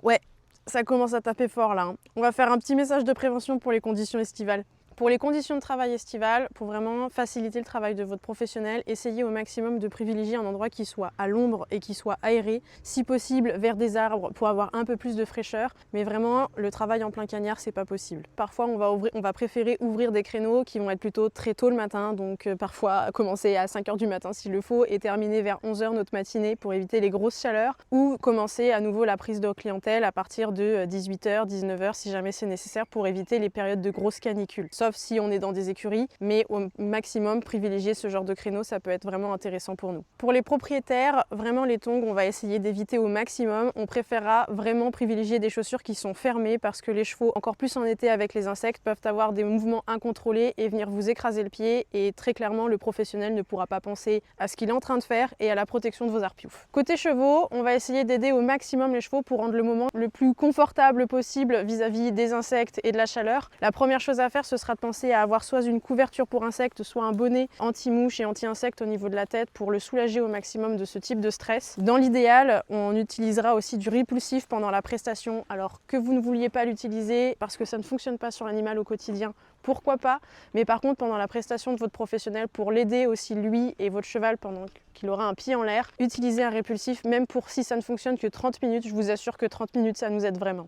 Ouais, ça commence à taper fort là, hein. On va faire un petit message de prévention pour les conditions estivales. Pour les conditions de travail estivales, pour vraiment faciliter le travail de votre professionnel, essayez au maximum de privilégier un endroit qui soit à l'ombre et qui soit aéré, si possible vers des arbres pour avoir un peu plus de fraîcheur, mais vraiment le travail en plein cagnard c'est pas possible. Parfois on va préférer ouvrir des créneaux qui vont être plutôt très tôt le matin, donc parfois commencer à 5 h du matin s'il le faut et terminer vers 11 h notre matinée pour éviter les grosses chaleurs, ou commencer à nouveau la prise de clientèle à partir de 18 h, 19 h si jamais c'est nécessaire pour éviter les périodes de grosses canicules. Sauf si on est dans des écuries, mais au maximum privilégier ce genre de créneau, ça peut être vraiment intéressant pour nous. Pour les propriétaires, vraiment les tongs, on va essayer d'éviter au maximum. On préférera vraiment privilégier des chaussures qui sont fermées parce que les chevaux, encore plus en été avec les insectes, peuvent avoir des mouvements incontrôlés et venir vous écraser le pied, et très clairement le professionnel ne pourra pas penser à ce qu'il est en train de faire et à la protection de vos arpioufs. Côté chevaux, on va essayer d'aider au maximum les chevaux pour rendre le moment le plus confortable possible vis-à-vis des insectes et de la chaleur. La première chose à faire, ce sera de penser à avoir soit une couverture pour insectes, soit un bonnet anti-mouche et anti-insectes au niveau de la tête pour le soulager au maximum de ce type de stress. Dans l'idéal, on utilisera aussi du répulsif pendant la prestation. Alors que vous ne vouliez pas l'utiliser parce que ça ne fonctionne pas sur l'animal au quotidien, pourquoi pas, mais par contre pendant la prestation de votre professionnel, pour l'aider aussi lui et votre cheval pendant qu'il aura un pied en l'air, utilisez un répulsif, même pour si ça ne fonctionne que 30 minutes, je vous assure que 30 minutes ça nous aide vraiment.